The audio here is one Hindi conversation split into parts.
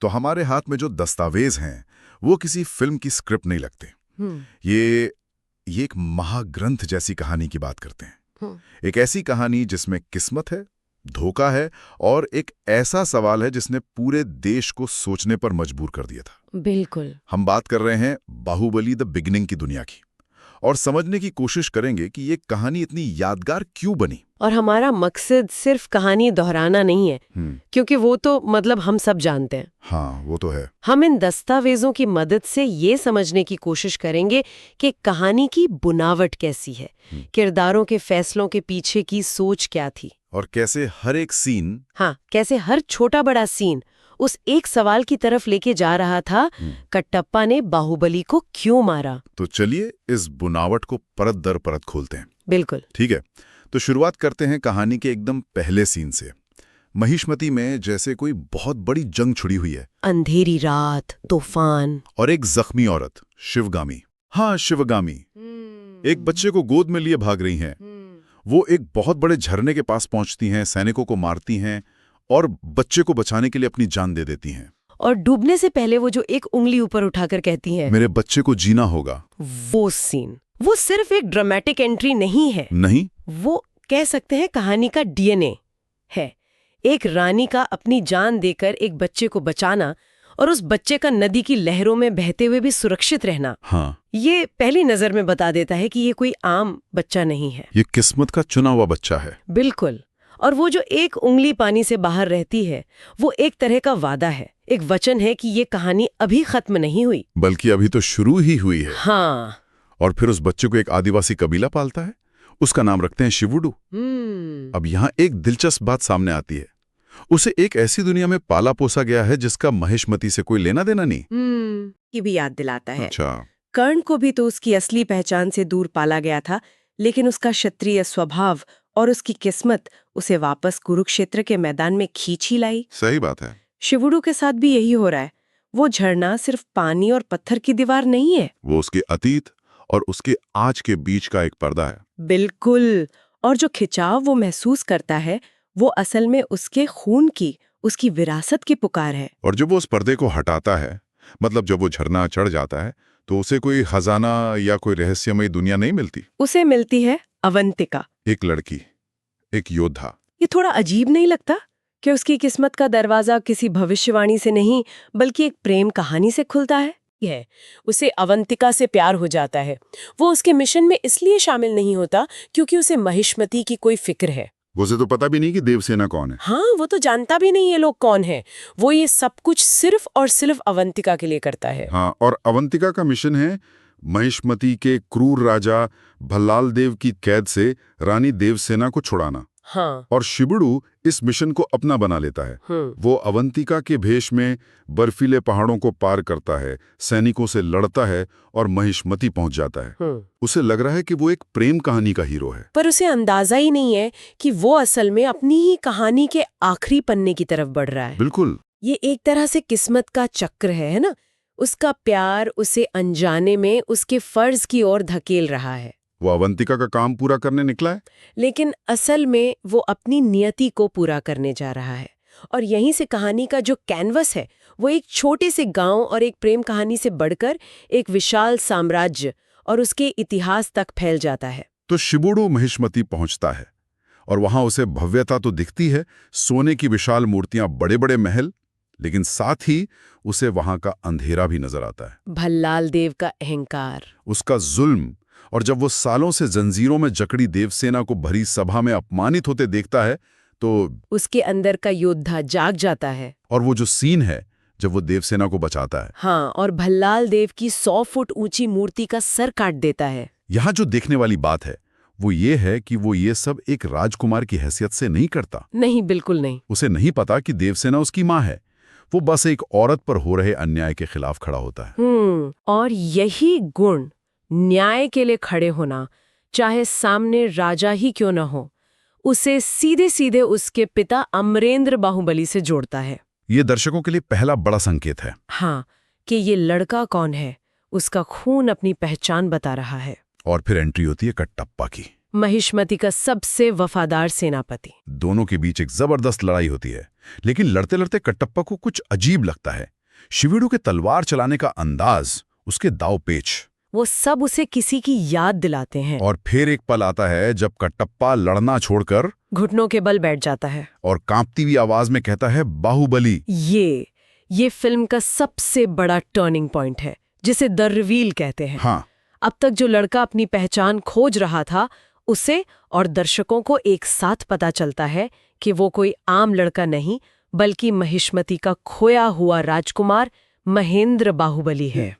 तो हमारे हाथ में जो दस्तावेज हैं वो किसी फिल्म की स्क्रिप्ट नहीं लगते। ये एक महाग्रंथ जैसी कहानी की बात करते हैं। एक ऐसी कहानी जिसमें किस्मत है, धोखा है और एक ऐसा सवाल है जिसने पूरे देश को सोचने पर मजबूर कर दिया था। बिल्कुल। हम बात कर रहे हैं बाहुबली द बिगिनिंग की दुनिया की, और समझने की कोशिश करेंगे कि ये कहानी इतनी यादगार क्यों बनी। और हमारा मकसद सिर्फ कहानी दोहराना नहीं है, क्योंकि वो तो मतलब हम सब जानते हैं। हाँ, वो तो है। हम इन दस्तावेजों की मदद से ये समझने की कोशिश करेंगे कि कहानी की बुनावट कैसी है, किरदारों के फैसलों के पीछे की सोच क्या थी, और कैसे हर एक सीन, कैसे हर छोटा बड़ा सीन उस एक सवाल की तरफ लेके जा रहा था, कटप्पा ने बाहुबली को क्यों मारा। तो चलिए इस बुनावट को परत दर परत खोलते हैं। बिल्कुल। ठीक है, तो शुरुआत करते हैं कहानी के एकदम पहले सीन से। महिष्मती में जैसे कोई बहुत बड़ी जंग छिड़ी हुई है। अंधेरी रात, तूफान, और एक जख्मी औरत, शिवगामी। हाँ, शिवगामी एक बच्चे को गोद में लिए भाग रही हैं। वो एक बहुत बड़े झरने के पास पहुंचती हैं, सैनिकों को मारती हैं और बच्चे को बचाने के लिए अपनी जान दे देती हैं। और डूबने से पहले वो जो एक उंगली ऊपर उठाकर कहती हैं, मेरे बच्चे को जीना होगा। वो सीन, वो सिर्फ एक ड्रामेटिक एंट्री नहीं है। नहीं, वो कह सकते हैं कहानी का डीएनए है। एक रानी का अपनी जान देकर एक बच्चे को बचाना और उस बच्चे का नदी की लहरों में बहते हुए भी सुरक्षित रहना। हाँ, ये पहली नजर में बता देता है कि ये कोई आम बच्चा नहीं है, ये किस्मत का चुना हुआ बच्चा है। बिल्कुल। और वो जो एक उंगली पानी से बाहर रहती है, वो एक तरह का वादा है, एक वचन है कि ये कहानी अभी खत्म नहीं हुई, बल्कि अभी तो शुरू ही हुई है। हाँ। और फिर उस बच्चे को एक आदिवासी कबीला पालता है, उसका नाम रखते हैं शिवुडू। अब यहाँ एक दिलचस्प बात सामने आती है। उसे एक ऐसी दुनिया में पाला पोसा गया है जिसका महिष्मती से कोई लेना देना नहीं। ये भी याद दिलाता है। अच्छा। कर्ण को भी तो उसकी असली पहचान से दूर पाला गया था, लेकिन उसका क्षत्रिय स्वभाव और उसकी किस्मत उसे वापस कुरुक्षेत्र के मैदान में खींच ही लाई। सही बात है। शिवुडू के साथ भी यही हो रहा है। वो झरना सिर्फ पानी और पत्थर की दीवार नहीं है, वो उसके अतीत और उसके आज के बीच का एक पर्दा है। बिल्कुल। और जो खिंचाव वो महसूस करता है, वो असल में उसके खून की, उसकी विरासत की पुकार है। और जब वो उस पर्दे को हटाता है, मतलब जब वो झरना चढ़ जाता है, तो उसे कोई खजाना या कोई रहस्यमयी दुनिया नहीं मिलती। उसे मिलती है अवंतिका, एक लड़की, एक योद्धा। ये थोड़ा अजीब नहीं लगता कि उसकी किस्मत का दरवाजा किसी भविष्यवाणी से नहीं, बल्कि एक प्रेम कहानी से खुलता है। उसे अवंतिका से प्यार हो जाता है। वो उसके मिशन में इसलिए शामिल नहीं होता क्योंकि उसे महिष्मती की कोई फिक्र है। उसे तो पता भी नहीं कि देवसेना कौन है। हाँ, वो तो जानता भी नहीं ये लोग कौन है। वो ये सब कुछ सिर्फ और सिर्फ अवंतिका के लिए करता है। हाँ, और अवंतिका का मिशन है महिष्मती के क्रूर राजा भल्लाल देव की कैद से रानी देवसेना को छुड़ाना। हाँ। और शिवुडू इस मिशन को अपना बना लेता है। वो अवंतिका के भेष में बर्फीले पहाड़ों को पार करता है, सैनिकों से लड़ता है और महिष्मती पहुंच जाता है। उसे लग रहा है कि वो एक प्रेम कहानी का हीरो है, पर उसे अंदाजा ही नहीं है कि वो असल में अपनी ही कहानी के आखिरी पन्ने की तरफ बढ़ रहा है। बिल्कुल। ये एक तरह से किस्मत का चक्र है ना। उसका प्यार उसे अनजाने में उसके फर्ज की ओर धकेल रहा है। वो अवंतिका का काम पूरा करने निकला है, लेकिन असल में वो अपनी नियति को पूरा करने जा रहा है। और यहीं से कहानी का जो कैनवस है, वो एक छोटे से गांव और एक प्रेम कहानी से बढ़कर एक विशाल साम्राज्य और उसके इतिहास तक फैल जाता है। तो शिवुडू महिष्मती पहुंचता है और वहां उसे भव्यता तो दिखती है, सोने की विशाल मूर्तियां, बड़े बड़े महल, लेकिन साथ ही उसे वहां का अंधेरा भी नजर आता है। भल्लाल देव का अहंकार, उसका जुल्म। और जब वो सालों से जंजीरों में जकड़ी देवसेना को भरी सभा में अपमानित होते देखता है, तो उसके अंदर का योद्धा जाग जाता है। और वो जो सीन है जब वो देवसेना को बचाता है, हाँ, और भल्लाल देव की 100 फुट ऊंची मूर्ति का सर काट देता है। यहाँ जो देखने वाली बात है वो ये है कि वो ये सब एक राजकुमार की हैसियत से नहीं करता। नहीं, बिल्कुल नहीं। उसे नहीं पता कि देवसेना उसकी माँ है। वो बस एक औरत पर हो रहे अन्याय के खिलाफ खड़ा होता है। और यही गुण, न्याय के लिए खड़े होना, चाहे सामने राजा ही क्यों न हो, उसे सीधे सीधे उसके पिता अमरेंद्र बाहुबली से जोड़ता है। ये दर्शकों के लिए पहला बड़ा संकेत है। हाँ, कि ये लड़का कौन है, उसका खून अपनी पहचान बता रहा है। और फिर एंट्री होती है कटप्पा की, महिष्मती का सबसे वफादार सेनापति। दोनों के बीच एक जबरदस्त लड़ाई होती है। लेकिन लड़ते लड़ते कटप्पा को कुछ अजीब लगता है। शिवीडू के तलवार चलाने का अंदाज, उसके दाव पेच, वो सब उसे किसी की याद दिलाते हैं। और फिर एक पल आता है जब कटप्पा लड़ना छोड़कर घुटनों के बल बैठ जाता है और कांपती हुई आवाज में कहता है, बाहुबली। ये फिल्म का सबसे बड़ा टर्निंग पॉइंट है, जिसे द रिवील कहते हैं। हाँ, अब तक जो लड़का अपनी पहचान खोज रहा था, उसे और दर्शकों को एक साथ पता चलता है कि वो कोई आम लड़का नहीं, बल्कि महिष्मती का खोया हुआ राजकुमार महेंद्र बाहुबली है।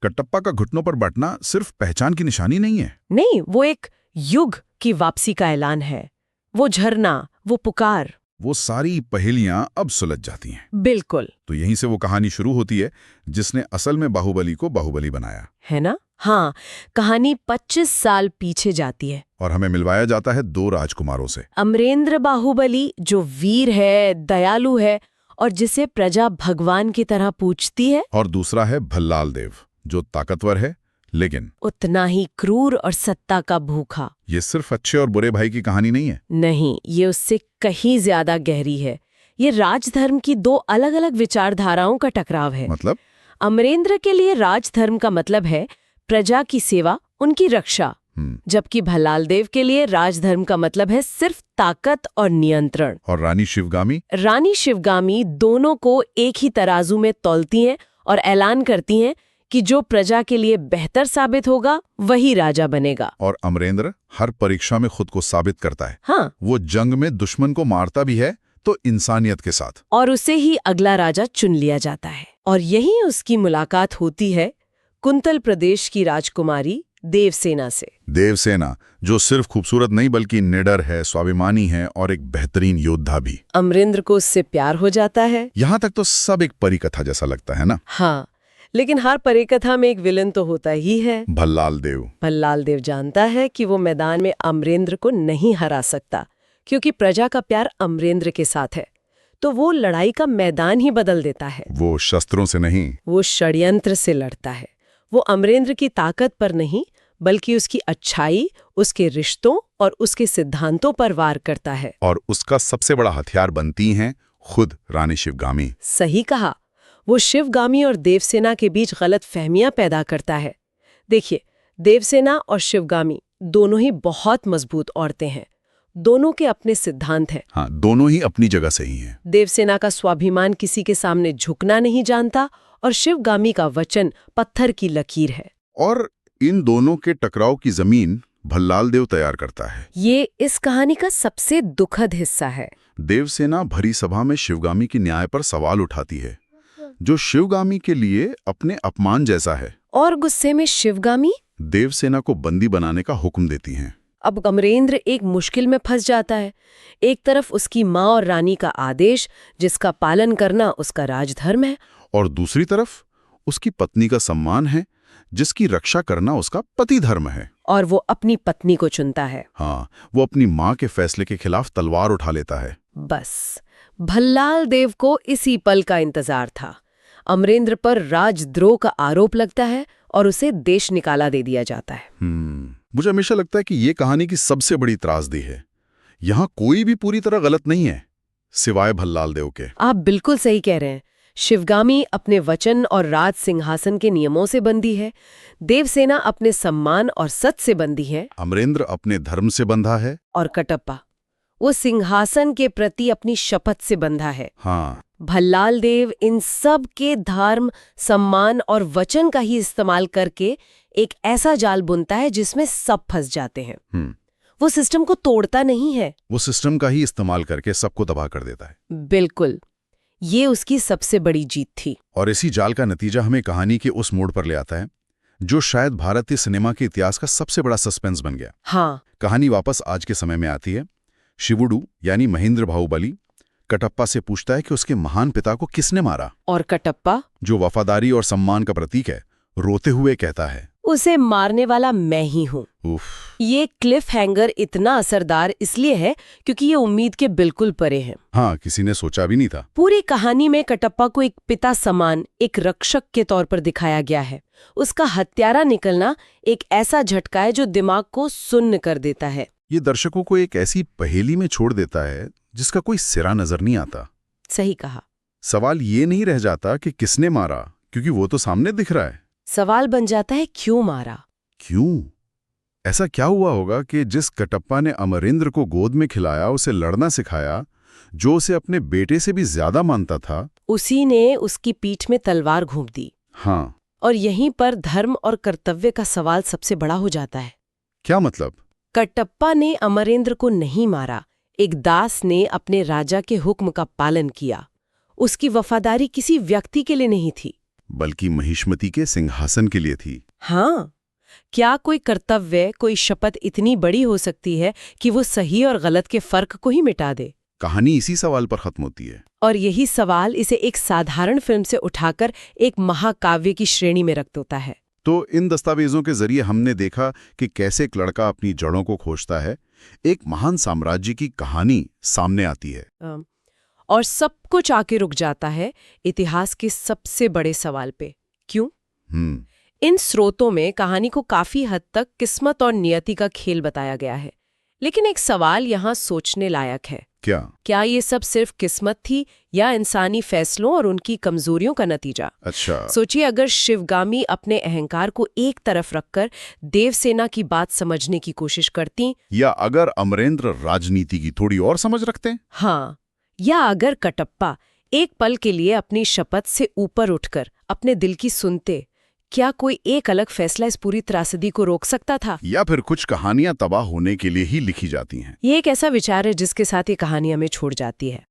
कटप्पा का घुटनों पर बैठना सिर्फ पहचान की निशानी नहीं है। नहीं, वो एक युग की वापसी का ऐलान है। वो झरना, वो पुकार, वो सारी पहेलियां अब सुलझ जाती हैं। बिल्कुल। तो यहीं से वो कहानी शुरू होती है जिसने असल में बाहुबली को बाहुबली बनाया, है ना? हाँ, कहानी 25 साल पीछे जाती है और हमें मिलवाया जाता है दो राजकुमारों से। अमरेंद्र बाहुबली, जो वीर है, दयालु है और जिसे प्रजा भगवान की तरह पूजती है, और दूसरा है भल्लाल देव, जो ताकतवर है लेकिन उतना ही क्रूर और सत्ता का भूखा। ये सिर्फ अच्छे और बुरे भाई की कहानी नहीं है। नहीं, ये उससे कहीं ज्यादा गहरी है। ये राजधर्म की दो अलग अलग विचारधाराओं का टकराव है। मतलब अमरेंद्र के लिए राजधर्म का मतलब है प्रजा की सेवा, उनकी रक्षा, जबकि भल्लाल देव के लिए राजधर्म का मतलब है सिर्फ ताकत और नियंत्रण। और रानी शिवगामी दोनों को एक ही तराजू में तौलती हैं और ऐलान करती हैं कि जो प्रजा के लिए बेहतर साबित होगा वही राजा बनेगा। और अमरेंद्र हर परीक्षा में खुद को साबित करता है। हाँ, वो जंग में दुश्मन को मारता भी है तो इंसानियत के साथ, और उसे ही अगला राजा चुन लिया जाता है। और यही उसकी मुलाकात होती है कुंतल प्रदेश की राजकुमारी देवसेना से। देवसेना, जो सिर्फ खूबसूरत नहीं बल्कि निडर है, स्वाभिमानी है और एक बेहतरीन योद्धा भी। अमरेंद्र को उससे प्यार हो जाता है। यहाँ तक तो सब एक परी कथा जैसा लगता है ना? हाँ, लेकिन हर परिकथा में एक विलन तो होता ही है। भल्लाल देव जानता है कि वो मैदान में अमरेंद्र को नहीं हरा सकता, क्योंकि प्रजा का प्यार अमरेंद्र के साथ है। तो वो लड़ाई का मैदान ही बदल देता है। वो शस्त्रों से नहीं, वो षड्यंत्र से लड़ता है। वो अमरेंद्र की ताकत पर नहीं, बल्कि उसकी अच्छाई, उसके रिश्तों और उसके सिद्धांतों पर वार करता है। और उसका सबसे बड़ा हथियार बनती हैं खुद रानी शिवगामी। सही कहा। वो शिवगामी और देवसेना के बीच गलत फहमियां पैदा करता है। देखिए, देवसेना और शिवगामी दोनों ही बहुत मजबूत औरतें हैं। दोनों के अपने सिद्धांत हैं। हाँ, दोनों ही अपनी जगह सही हैं। देवसेना का स्वाभिमान किसी के सामने झुकना नहीं जानता, और शिवगामी का वचन पत्थर की लकीर है। और इन दोनों के टकराव की जमीन भल्लाल देव तैयार करता है। ये इस कहानी का सबसे दुखद हिस्सा है। देवसेना भरी सभा में शिवगामी की न्याय पर सवाल उठाती है, जो शिवगामी के लिए अपने अपमान जैसा है। और गुस्से में शिवगामी देवसेना को बंदी बनाने का हुक्म देती हैं। अब अमरेंद्र एक मुश्किल में फंस जाता है। एक तरफ उसकी माँ और रानी का आदेश, जिसका पालन करना उसका राजधर्म है, और दूसरी तरफ उसकी पत्नी का सम्मान है, जिसकी रक्षा करना उसका पति धर्म है। और वो अपनी पत्नी को चुनता है। हाँ, वो अपनी माँ के फैसले के खिलाफ तलवार उठा लेता है। बस भल्लाल देव को इसी पल का इंतजार था। अमरेंद्र पर राजद्रोह का आरोप लगता है और उसे देश निकाला दे दिया जाता है। मुझे हमेशा लगता है कि ये कहानी की सबसे बड़ी त्रासदी है। यहाँ कोई भी पूरी तरह गलत नहीं है, सिवाय भल्लाल देव के। आप बिल्कुल सही कह रहे हैं। शिवगामी अपने वचन और राज सिंहासन के नियमों से बंधी है। देवसेना अपने सम्मान और सच से बंधी है। अमरेंद्र अपने धर्म से बंधा है। और कटप्पा, वो सिंहासन के प्रति अपनी शपथ से बंधा है। हाँ, भल्लाल देव इन सब के धर्म, सम्मान और वचन का ही इस्तेमाल करके एक ऐसा जाल बुनता है जिसमें सब फंस जाते हैं। वो सिस्टम को तोड़ता नहीं है, वो सिस्टम का ही इस्तेमाल करके सबको तबाह कर देता है। बिल्कुल, ये उसकी सबसे बड़ी जीत थी। और इसी जाल का नतीजा हमें कहानी के उस मोड़ पर ले आता है जो शायद भारतीय सिनेमा के इतिहास का सबसे बड़ा सस्पेंस बन गया। हाँ, कहानी वापस आज के समय में आती है। शिवुडू यानी महेंद्र बाहुबली कटप्पा से पूछता है कि उसके महान पिता को किसने मारा, और कटप्पा, जो वफादारी और सम्मान का प्रतीक है, रोते हुए कहता है, उसे मारने वाला मैं ही हूँ। ये क्लिफ हैंगर इतना असरदार इसलिए है क्योंकि ये उम्मीद के बिल्कुल परे है। हाँ, किसी ने सोचा भी नहीं था। पूरी कहानी में कटप्पा को एक पिता समान, एक रक्षक के तौर पर दिखाया गया है। उसका हत्यारा निकलना एक ऐसा झटका है जो दिमाग को सुन्न कर देता है। ये दर्शकों को एक ऐसी पहेली में छोड़ देता है जिसका कोई सिरा नजर नहीं आता। सही कहा। सवाल ये नहीं रह जाता कि किसने मारा, क्योंकि वो तो सामने दिख रहा है। सवाल बन जाता है क्यों मारा। क्यों? ऐसा क्या हुआ होगा कि जिस कटप्पा ने अमरेंद्र को गोद में खिलाया, उसे लड़ना सिखाया, जो उसे अपने बेटे से भी ज्यादा मानता था, उसी ने उसकी पीठ में तलवार घोंप दी। हाँ। और यहीं पर धर्म और कर्तव्य का सवाल सबसे बड़ा हो जाता है। क्या मतलब? कटप्पा ने अमरेंद्र को नहीं मारा, एक दास ने अपने राजा के हुक्म का पालन किया। उसकी वफादारी किसी व्यक्ति के लिए नहीं थी, बल्कि महिष्मति के सिंहासन के लिए थी। हाँ, क्या कोई कर्तव्य, कोई शपथ इतनी बड़ी हो सकती है कि वो सही और गलत के फर्क को ही मिटा दे? कहानी इसी सवाल पर खत्म होती है। और यही सवाल इसे एक साधारण फिल्म से उठाकर एक महाकाव्य की श्रेणी में रख देता है। तो इन दस्तावेजों के जरिए हमने देखा कि कैसे एक लड़का अपनी जड़ों को खोजता है, एक महान साम्राज्य की कहानी सामने आती है, और सब कुछ आके रुक जाता है इतिहास के सबसे बड़े सवाल पे, क्यों? इन स्रोतों में कहानी को काफी हद तक किस्मत और नियति का खेल बताया गया है, लेकिन एक सवाल यहाँ सोचने लायक है। क्या ये सब सिर्फ किस्मत थी या इंसानी फैसलों और उनकी कमजोरियों का नतीजा? अच्छा, सोचिए, अगर शिवगामी अपने अहंकार को एक तरफ रखकर देवसेना की बात समझने की कोशिश करती, या अगर अमरेंद्र राजनीति की थोड़ी और समझ रखते, हाँ, या अगर कटप्पा एक पल के लिए अपनी शपथ से ऊपर उठकर अपने दिल की सुनते, क्या कोई एक अलग फैसला इस पूरी त्रासदी को रोक सकता था? या फिर कुछ कहानियां तबाह होने के लिए ही लिखी जाती हैं? ये एक ऐसा विचार है जिसके साथ ये कहानी हमें छोड़ जाती है।